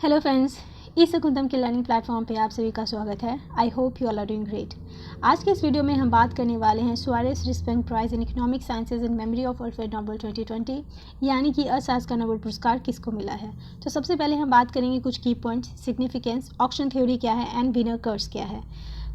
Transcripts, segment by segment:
Hello friends, ई शकुंतलम के learning platform पे आप सभी का स्वागत है। I hope you all are doing great. आज के इस वीडियो में हम बात करने वाले हैं Sveriges Riksbank prize in economic sciences in memory of Alfred Nobel 2020, यानी कि अर्थशास्त्र का नोबेल पुरस्कार किसको मिला है। तो सबसे पहले हम बात करेंगे कुछ की पॉइंट्स, सिग्निफिकेंस, ऑक्शन थ्योरी क्या है एंड विनर कर्स क्या है।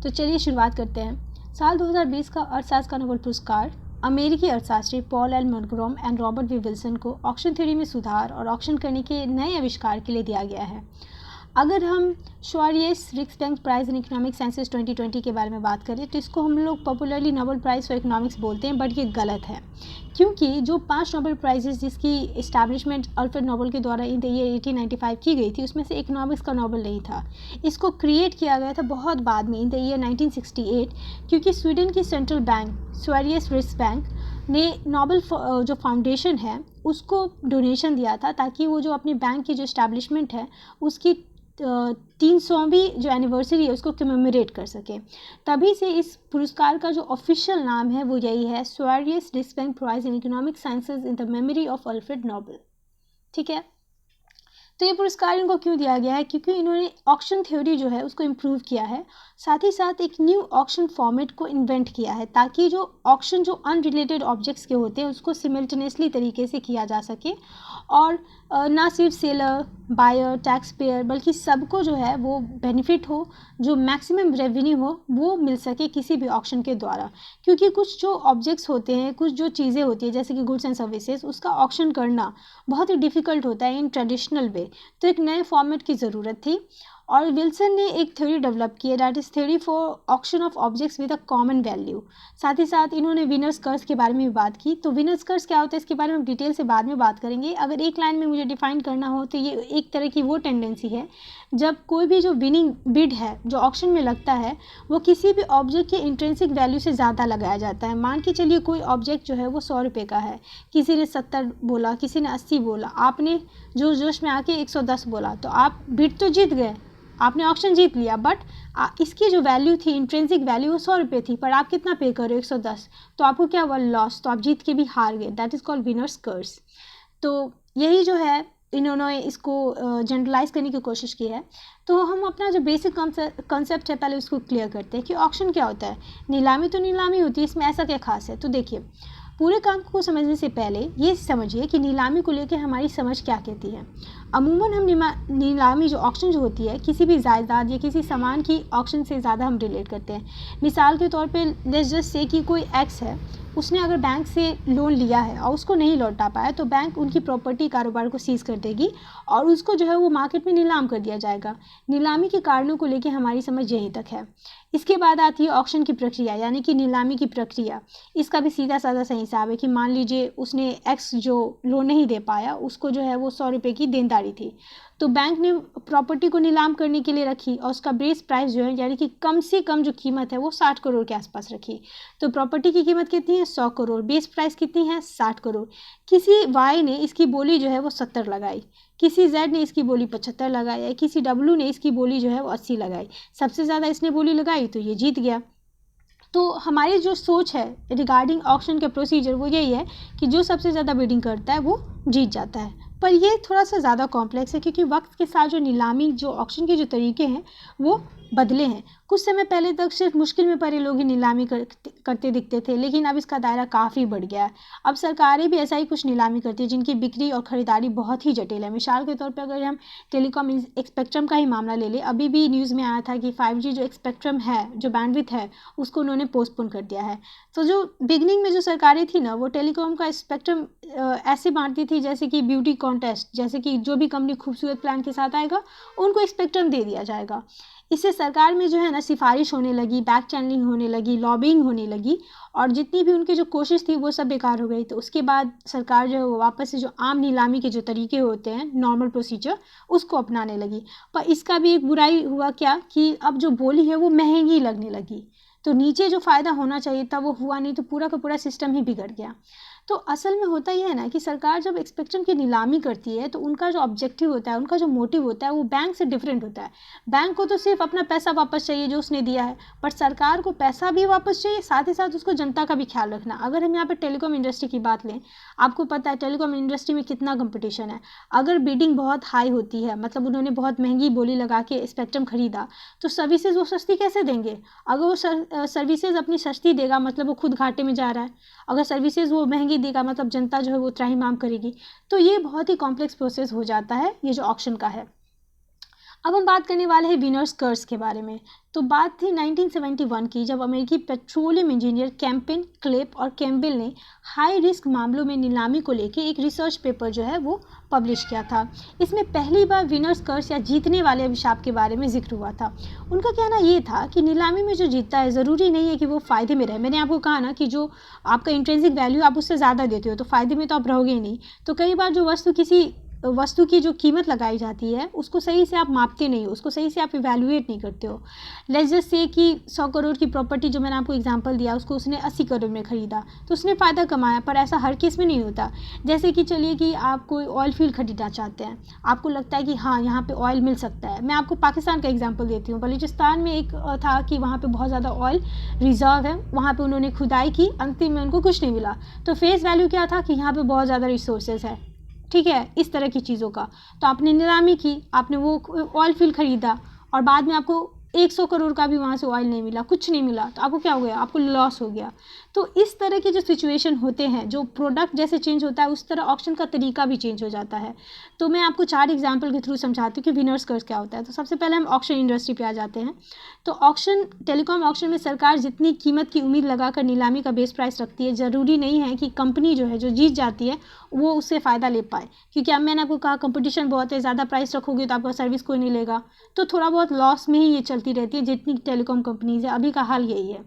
तो चलिए शुरुआत करते हैं। साल 2020 का अर्थशास्त्र का नोबेल पुरस्कार अमेरिकी अर्थशास्त्री Paul L Milgrom and Robert B Wilson को ऑक्शन थ्योरी में सुधार और ऑक्शन करने के नए आविष्कार के लिए दिया गया है। अगर हम शुआरियस रिस्पेंग प्राइज़ इन इकोनॉमिक साइंसेज 2020 के बारे में बात करें तो इसको हम लोग popularly Nobel prize for economics बोलते हैं, बट ये गलत है क्योंकि जो 5 नोबेल प्राइजेस जिसकी इस्टेब्लिशमेंट अल्फ्रेड नोबेल के द्वारा इन द ईयर 1895 की गई थी, उसमें से इकोनॉमिक्स का नोबेल नहीं था। इसको क्रिएट किया गया था बहुत बाद में इन द ईयर 1968, क्योंकि स्वीडन की सेंट्रल बैंक सुआरियस रिस्पेंग ने नोबेल जो फाउंडेशन है उसको डोनेशन दिया था ताकि वो जो अपने बैंक की जो इस्टेब्लिशमेंट है उसकी 300वीं जो एनिवर्सरी है उसको कमेमोरेट कर सके। तभी से इस पुरस्कार का जो ऑफिशियल नाम है वो यही है, Sveriges Riksbank prize in economic sciences in the memory of Alfred Nobel. ठीक है, तो ये पुरस्कार इनको क्यों दिया गया है? क्योंकि इन्होंने ऑक्शन थ्योरी जो है उसको इम्प्रूव किया है, साथ ही साथ एक न्यू ऑक्शन फॉर्मेट को इन्वेंट किया है ताकि जो ऑक्शन जो अनरिलेटेड ऑब्जेक्ट्स के होते हैं उसको सिमिल्टेनियसली तरीके से किया जा सके और ना सिर्फ सेलर, बायर, टैक्स पेयर, बल्कि सबको जो है वो बेनिफिट हो, जो मैक्सिमम रेवेन्यू हो वो मिल सके किसी भी ऑक्शन के द्वारा। क्योंकि कुछ जो ऑब्जेक्ट्स होते हैं, कुछ जो चीज़ें होती है जैसे कि गुड्स एंड सर्विसेज, उसका ऑक्शन करना बहुत ही डिफ़िकल्ट होता है इन ट्रेडिशनल वे। तो एक नए फॉर्मेट की ज़रूरत थी और विल्सन ने एक थ्योरी डेवलप की है, that is theory for auction of objects with a common value. साथ ही साथ इन्होंने विनर्स कर्स के बारे में भी बात की। तो विनर्स कर्स क्या होता है इसके बारे में हम डिटेल से बाद में बात करेंगे। अगर एक लाइन में मुझे डिफाइन करना हो तो ये एक तरह की वो टेंडेंसी है जब कोई भी जो विनिंग बिड है जो ऑक्शन में लगता है वो किसी भी ऑब्जेक्ट के इंट्रिंसिक वैल्यू से ज़्यादा लगाया जाता है। मान के चलिए कोई ऑब्जेक्ट जो है वो 100 रुपये का है, किसी ने 70 बोला, किसी ने 80 बोला, आपने जोश में आके 110 बोला, तो आप बिड तो जीत गए, आपने ऑक्शन जीत लिया, बट इसकी जो वैल्यू थी, इंट्रिंसिक वैल्यू, वो 100 रुपये थी, पर आप कितना पे कर रहे हो? 110। तो आपको क्या हुआ? लॉस। तो आप जीत के भी हार गए। दैट इज़ कॉल्ड विनर्स कर्स। तो यही जो है इन्होंने इसको जनरलाइज करने की कोशिश की है। तो हम अपना जो बेसिक कॉन्सेप्ट है पहले उसको क्लियर करते हैं कि ऑक्शन क्या होता है। नीलामी तो नीलामी होती है, इसमें ऐसा क्या खास है? तो देखिए, पूरे काम को समझने से पहले ये समझिए कि नीलामी को लेकर हमारी समझ क्या कहती है। अमूमन हम नीलामी जो ऑक्शन जो होती है किसी भी जायदाद या किसी सामान की ऑक्शन से ज़्यादा हम रिलेट करते हैं। मिसाल के तौर पे लेट्स जस्ट से कि कोई एक्स है, उसने अगर बैंक से लोन लिया है और उसको नहीं लौटा पाया तो बैंक उनकी प्रॉपर्टी कारोबार को सीज कर देगी और उसको जो है वो मार्केट में नीलाम कर दिया जाएगा। नीलामी के कारणों को लेकर हमारी समझ यहीं तक है। इसके बाद आती है ऑक्शन की प्रक्रिया, यानी कि नीलामी की प्रक्रिया। इसका भी सीधा साधा सही हिसाब है कि मान लीजिए उसने एक्स जो लोन नहीं दे पाया, उसको जो है वो 100 रुपये की देनदारी थी, तो बैंक ने प्रॉपर्टी को नीलाम करने के लिए रखी और उसका बेस प्राइस जो है यानी कि कम से कम जो कीमत है वो 60 करोड़ के आसपास रखी। तो प्रॉपर्टी की कीमत कितनी है? 100 करोड़। बेस प्राइस कितनी है? 60 करोड़। किसी वाई ने इसकी बोली जो है वो 70 लगाई, किसी जेड ने इसकी बोली 75 लगाई, किसी डब्ल्यू ने इसकी बोली जो है वो 80 लगाई। सबसे ज़्यादा इसने बोली लगाई तो ये जीत गया। तो हमारी जो सोच है रिगार्डिंग ऑक्शन के प्रोसीजर वो यही है कि जो सबसे ज़्यादा बिडिंग करता है वो जीत जाता है। पर ये थोड़ा सा ज़्यादा कॉम्प्लेक्स है क्योंकि वक्त के साथ जो नीलामी जो ऑक्शन के जो तरीके हैं वो बदले हैं। कुछ समय पहले तक सिर्फ मुश्किल में पड़े लोग ही नीलामी करते दिखते थे, लेकिन अब इसका दायरा काफ़ी बढ़ गया है। अब सरकारें भी ऐसा ही कुछ नीलामी करती है जिनकी बिक्री और ख़रीदारी बहुत ही जटिल है। मिसाल के तौर पर अगर हम टेलीकॉम स्पेक्ट्रम का ही मामला ले लें, अभी भी न्यूज़ में आया था कि 5G जो स्पेक्ट्रम है, जो बैंडविड्थ है, उसको उन्होंने पोस्टपोन कर दिया है। तो जो बिगनिंग में जो सरकारें थी ना, वो टेलीकॉम का स्पेक्ट्रम ऐसे बांटती थी जैसे कि ब्यूटी कॉन्टेस्ट, जैसे कि जो भी कंपनी खूबसूरत प्लान के साथ आएगा उनको स्पेक्ट्रम दे दिया जाएगा। इससे सरकार में जो है ना सिफारिश होने लगी, बैक चैनलिंग होने लगी, लॉबिंग होने लगी और जितनी भी उनकी जो कोशिश थी वो सब बेकार हो गई। तो उसके बाद सरकार जो है वो वापस से जो आम नीलामी के जो तरीके होते हैं, नॉर्मल प्रोसीजर, उसको अपनाने लगी। पर इसका भी एक बुराई हुआ क्या कि अब जो बोली है वो महंगी लगने लगी, तो नीचे जो फ़ायदा होना चाहिए था वो हुआ नहीं, तो पूरा का पूरा सिस्टम ही बिगड़ गया। तो असल में होता यह है ना कि सरकार जब स्पेक्ट्रम की नीलामी करती है तो उनका जो ऑब्जेक्टिव होता है, उनका जो मोटिव होता है वो बैंक से डिफरेंट होता है। बैंक को तो सिर्फ अपना पैसा वापस चाहिए जो उसने दिया है, बट सरकार को पैसा भी वापस चाहिए, साथ ही साथ उसको जनता का भी ख्याल रखना। अगर हम यहाँ पे टेलीकॉम इंडस्ट्री की बात लें, आपको पता है टेलीकॉम इंडस्ट्री में कितना कंपटीशन है। अगर बिडिंग बहुत हाई होती है, मतलब उन्होंने बहुत महंगी बोली लगा के स्पेक्ट्रम खरीदा, तो सर्विसेज वो सस्ती कैसे देंगे? अगर वो सर्विसेज अपनी सस्ती देगा मतलब वो खुद घाटे में जा रहा है, अगर सर्विसेज वो महंगी देगा मतलब जनता जो है वो त्राहिमाम करेगी। तो ये बहुत ही कॉम्प्लेक्स प्रोसेस हो जाता है ये जो ऑक्शन का है। अब हम बात करने वाले हैं विनर्स कर्स के बारे में। तो बात थी 1971 की, जब अमेरिकी पेट्रोलियम इंजीनियर कैंपेन, क्लेप और कैम्पबेल ने हाई रिस्क मामलों में नीलामी को लेकर एक रिसर्च पेपर जो है वो पब्लिश किया था। इसमें पहली बार विनर्स कर्स या जीतने वाले अभिशाप के बारे में जिक्र हुआ था। उनका कहना ये था कि नीलामी में जो जीतता है ज़रूरी नहीं है कि वो फ़ायदे में रहे। मैंने आपको कहा ना कि जो आपका इंट्रिंसिक वैल्यू आप उससे ज़्यादा देते हो तो फ़ायदे में तो आप रहोगे ही नहीं। तो कई बार जो वस्तु की जो कीमत लगाई जाती है उसको सही से आप मापते नहीं हो, उसको सही से आप इवैल्यूएट नहीं करते हो। लेट्स जस्ट से कि 100 करोड़ की प्रॉपर्टी जो मैंने आपको एग्जांपल दिया उसको उसने 80 करोड़ में ख़रीदा, तो उसने फ़ायदा कमाया, पर ऐसा हर केस में नहीं होता। जैसे कि चलिए कि आप कोई ऑयल फील्ड खरीदना चाहते हैं, आपको लगता है कि हाँ यहाँ पे ऑयल मिल सकता है। मैं आपको पाकिस्तान का एग्जाम्पल देती हूँ। बलूचिस्तान में एक था कि वहाँ पर बहुत ज़्यादा ऑयल रिजर्व है, वहाँ पर उन्होंने खुदाई की, अंतिम में उनको कुछ नहीं मिला। तो फेस वैल्यू क्या था कि यहाँ पर बहुत ज़्यादा रिसोर्सेज है, ठीक है, इस तरह की चीज़ों का। तो आपने नीलामी की, आपने वो ऑयल फील्ड खरीदा और बाद में आपको 100 करोड़ का भी वहाँ से ऑयल नहीं मिला, कुछ नहीं मिला, तो आपको क्या हो गया? आपको लॉस हो गया। तो इस तरह के जो सिचुएशन होते हैं, जो प्रोडक्ट जैसे चेंज होता है उस तरह ऑक्शन का तरीका भी चेंज हो जाता है। तो मैं आपको 4 एग्जाम्पल के थ्रू समझाती हूँ कि विनर्स कर्स क्या होता है। तो सबसे पहले हम ऑक्शन इंडस्ट्री पे आ जाते हैं। तो ऑक्शन, टेलीकॉम ऑक्शन में सरकार जितनी कीमत की उम्मीद लगाकर नीलामी का बेस प्राइस रखती है, ज़रूरी नहीं है कि कंपनी जो है जो जीत जाती है वो उससे फ़ायदा ले पाए, क्योंकि अब मैंने आपको कहा कंपटीशन बहुत है, ज़्यादा प्राइस रखोगे तो आपका सर्विस कोई नहीं लेगा, तो थोड़ा बहुत लॉस में ही ये चलती रहती है। जितनी टेलीकॉम कंपनीज़ है अभी का हाल यही है।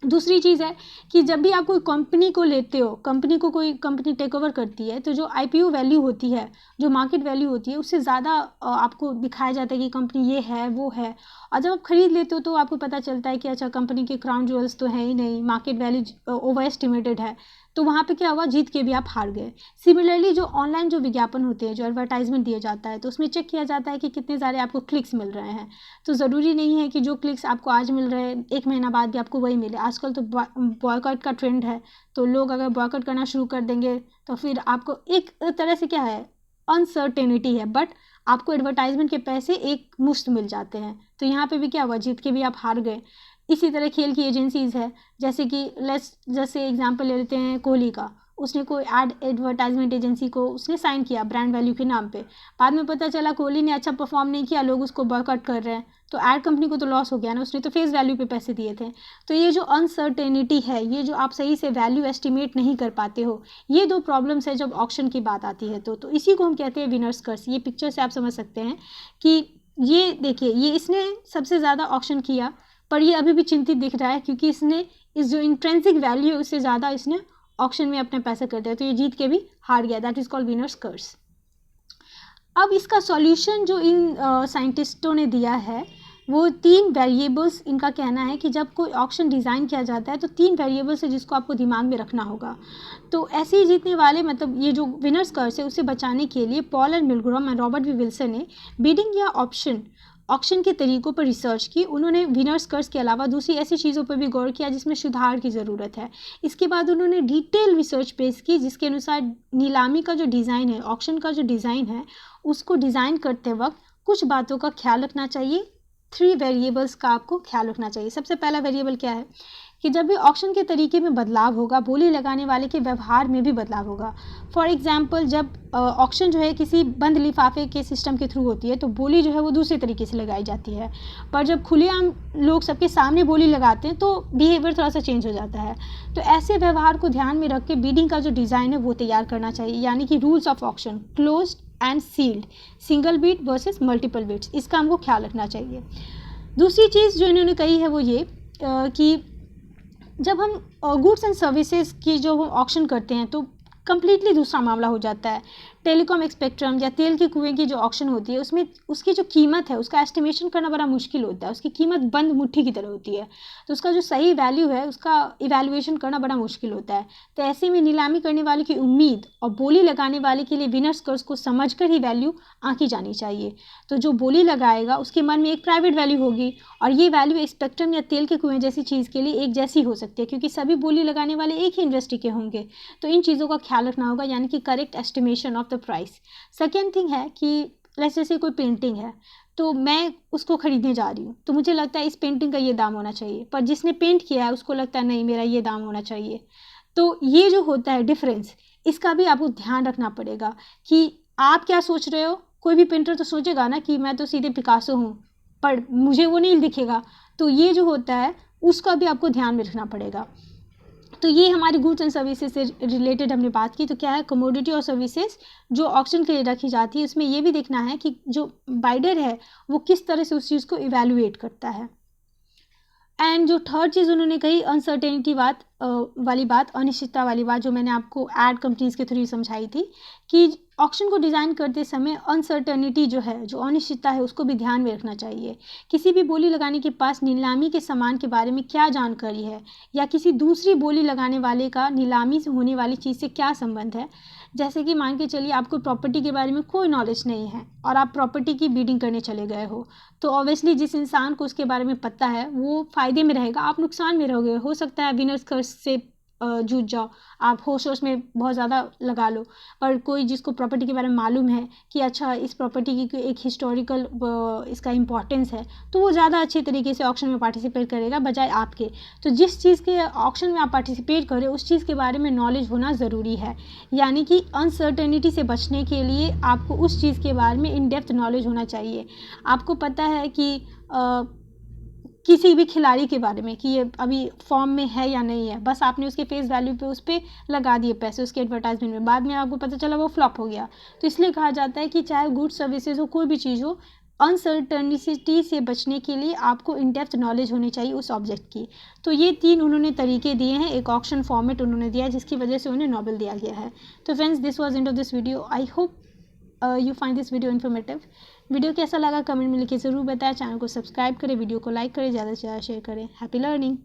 दूसरी चीज़ है कि जब भी आप कोई कंपनी को लेते हो, कंपनी को कोई कंपनी टेक ओवर करती है, तो जो आईपीओ वैल्यू होती है, जो मार्केट वैल्यू होती है, उससे ज़्यादा आपको दिखाया जाता है कि कंपनी ये है वो है। और जब आप खरीद लेते हो तो आपको पता चलता है कि अच्छा कंपनी के क्राउन ज्वेल्स तो है ही नहीं, मार्केट वैल्यू ओवर एस्टिमेटेड है। तो वहाँ पे क्या हुआ? जीत के भी आप हार गए। सिमिलरली जो ऑनलाइन जो विज्ञापन होते हैं, जो एडवर्टाइजमेंट दिया जाता है, तो उसमें चेक किया जाता है कि कितने सारे आपको क्लिक्स मिल रहे हैं। तो ज़रूरी नहीं है कि जो क्लिक्स आपको आज मिल रहे हैं 1 महीना बाद भी आपको वही मिले। आजकल तो बॉयकॉट का ट्रेंड है, तो लोग अगर बॉयकॉट करना शुरू कर देंगे तो फिर आपको एक तरह से क्या है, अनसर्टेनिटी है, बट आपको एडवर्टाइजमेंट के पैसे एक मुश्त मिल जाते हैं। तो यहाँ पे भी क्या हुआ? जीत के भी आप हार गए। इसी तरह खेल की एजेंसीज़ है, जैसे कि जैसे एग्जांपल ले लेते हैं कोहली का। उसने कोई एडवर्टाइजमेंट एजेंसी को उसने साइन किया ब्रांड वैल्यू के नाम पे, बाद में पता चला कोहली ने अच्छा परफॉर्म नहीं किया, लोग उसको बॉयकॉट कर रहे हैं, तो ऐड कंपनी को तो लॉस हो गया ना, उसने तो फेस वैल्यू पे पैसे दिए थे। तो ये जो अनसर्टेनिटी है, ये जो आप सही से वैल्यू एस्टिमेट नहीं कर पाते हो, ये 2 प्रॉब्लम्स है जब ऑक्शन की बात आती है। तो इसी को हम कहते हैं विनर्स कर्स। ये पिक्चर से आप समझ सकते हैं कि ये देखिए, ये इसने सबसे ज़्यादा ऑक्शन किया, पर ये अभी भी चिंतित दिख रहा है क्योंकि इसने इस जो इंट्रिंसिक वैल्यू है उससे ज़्यादा इसने ऑक्शन में अपने पैसे कर दिया, तो ये जीत के भी हार गया। दैट इज़ कॉल्ड विनर्स कर्स। अब इसका सॉल्यूशन जो इन साइंटिस्टों ने दिया है वो 3 वेरिएबल्स, इनका कहना है कि जब कोई ऑक्शन डिज़ाइन किया जाता है तो 3 वेरिएबल्स है जिसको आपको दिमाग में रखना होगा। तो ऐसे ही जीतने वाले, मतलब ये जो विनर्स कर्स है उसे बचाने के लिए पॉल एंड मिलग्रॉम और रॉबर्ट वी विल्सन ने बिडिंग या ऑक्शन के तरीकों पर रिसर्च की। उन्होंने विनर्स कर्स के अलावा दूसरी ऐसी चीज़ों पर भी गौर किया जिसमें सुधार की ज़रूरत है। इसके बाद उन्होंने डिटेल रिसर्च पेश की जिसके अनुसार नीलामी का जो डिज़ाइन है, ऑक्शन का जो डिज़ाइन है, उसको डिज़ाइन करते वक्त कुछ बातों का ख्याल रखना चाहिए। 3 वेरिएबल्स का आपको ख्याल रखना चाहिए। सबसे पहला वेरिएबल क्या है कि जब भी ऑक्शन के तरीके में बदलाव होगा, बोली लगाने वाले के व्यवहार में भी बदलाव होगा। फॉर एग्जांपल, जब ऑक्शन जो है किसी बंद लिफाफे के सिस्टम के थ्रू होती है तो बोली जो है वो दूसरे तरीके से लगाई जाती है, पर जब खुलेआम लोग सबके सामने बोली लगाते हैं तो बिहेवियर थोड़ा सा चेंज हो जाता है। तो ऐसे व्यवहार को ध्यान में रख के बिडिंग का जो डिज़ाइन है वो तैयार करना चाहिए, यानी कि rules of auction, closed and sealed, single bid versus multiple bids, इसका हमको ख्याल रखना चाहिए। दूसरी चीज़ जो इन्होंने कही है वो ये कि जब हम गुड्स एंड सर्विसेज की जो ऑक्शन करते हैं तो कम्प्लीटली दूसरा मामला हो जाता है। टेलीकॉम स्पेक्ट्रम या तेल के कुएं की जो ऑक्शन होती है उसमें उसकी जो कीमत है उसका एस्टिमेशन करना बड़ा मुश्किल होता है, उसकी कीमत बंद मुट्ठी की तरह होती है, तो उसका जो सही वैल्यू है उसका इवैल्यूएशन करना बड़ा मुश्किल होता है। तो ऐसे में नीलामी करने वाले की उम्मीद और बोली लगाने वाले के लिए विनर्स कर्स को समझकर ही वैल्यू आंकी जानी चाहिए। तो जो बोली लगाएगा उसके मन में एक प्राइवेट वैल्यू होगी और ये वैल्यू स्पेक्ट्रम या तेल के कुएं जैसी चीज़ के लिए एक जैसी हो सकती है, क्योंकि सभी बोली लगाने वाले एक ही इंडस्ट्री के होंगे। तो इन चीज़ों का ख्याल रखना होगा, यानी कि correct estimation of the price. Second thing है कि जैसे कोई पेंटिंग है तो मैं उसको ख़रीदने जा रही हूँ, तो मुझे लगता है इस पेंटिंग का ये दाम होना चाहिए, पर जिसने पेंट किया है उसको लगता है नहीं मेरा ये दाम होना चाहिए। तो ये जो होता है डिफरेंस, इसका भी आपको ध्यान रखना पड़ेगा कि आप क्या सोच रहे हो। कोई भी पेंटर तो सोचेगा ना कि मैं तो सीधे पिकासो हूँ, पर मुझे वो नहीं दिखेगा। तो ये जो होता है उसका भी आपको ध्यान में रखना पड़ेगा। तो ये हमारी गुड्स एंड सर्विसेज से रिलेटेड हमने बात की। तो क्या है, कमोडिटी और सर्विसेज जो ऑक्शन के लिए रखी जाती है, इसमें ये भी देखना है कि जो बाइडर है वो किस तरह से उस चीज़ को इवैल्यूएट करता है। एंड जो थर्ड चीज़ उन्होंने कही अनसर्टेनिटी वाली बात, अनिश्चितता वाली बात, जो मैंने आपको एड कंपनीज के थ्रू समझाई थी कि ऑक्शन को डिज़ाइन करते समय अनसर्टेनिटी जो है, जो अनिश्चितता है, उसको भी ध्यान में रखना चाहिए। किसी भी बोली लगाने के पास नीलामी के सामान के बारे में क्या जानकारी है या किसी दूसरी बोली लगाने वाले का नीलामी से होने वाली चीज़ से क्या संबंध है। जैसे कि मान के चलिए आपको प्रॉपर्टी के बारे में कोई नॉलेज नहीं है और आप प्रॉपर्टी की बीडिंग करने चले गए हो, तो ऑब्वियसली जिस इंसान को उसके बारे में पता है वो फ़ायदे में रहेगा, आप नुकसान में रहोगे। हो सकता है विनर्स कर्स से जूझ जाओ, आप होश में बहुत ज़्यादा लगा लो, पर कोई जिसको प्रॉपर्टी के बारे में मालूम है कि अच्छा इस प्रॉपर्टी की एक हिस्टोरिकल इसका इम्पोर्टेंस है, तो वो ज़्यादा अच्छे तरीके से ऑक्शन में पार्टिसिपेट करेगा बजाय आपके। तो जिस चीज़ के ऑक्शन में आप पार्टिसिपेट करें उस चीज़ के बारे में नॉलेज होना ज़रूरी है, यानी कि अनसर्टेनिटी से बचने के लिए आपको उस चीज़ के बारे में इन डेप्थ नॉलेज होना चाहिए। आपको पता है कि किसी भी खिलाड़ी के बारे में कि ये अभी फॉर्म में है या नहीं है, बस आपने उसके फेस वैल्यू पे उस पर लगा दिए पैसे उसके एडवर्टाइजमेंट में, बाद में आपको पता चला वो फ्लॉप हो गया। तो इसलिए कहा जाता है कि चाहे गुड्स सर्विसेज हो, कोई भी चीज़ हो, अनसर्टनिटी से बचने के लिए आपको इन डेप्थ नॉलेज होनी चाहिए उस ऑब्जेक्ट की। तो ये 3 उन्होंने तरीके दिए हैं, एक ऑक्शन फॉर्मेट उन्होंने दिया है जिसकी वजह से उन्हें नोबेल दिया गया है। तो friends, this was end of this video. I hope you find this video informative. Video कैसा लगा कमेंट में लिखिए ज़रूर बताएं। चैनल को सब्सक्राइब करें, वीडियो को लाइक करें, ज़्यादा से ज़्यादा शेयर करें। Happy learning.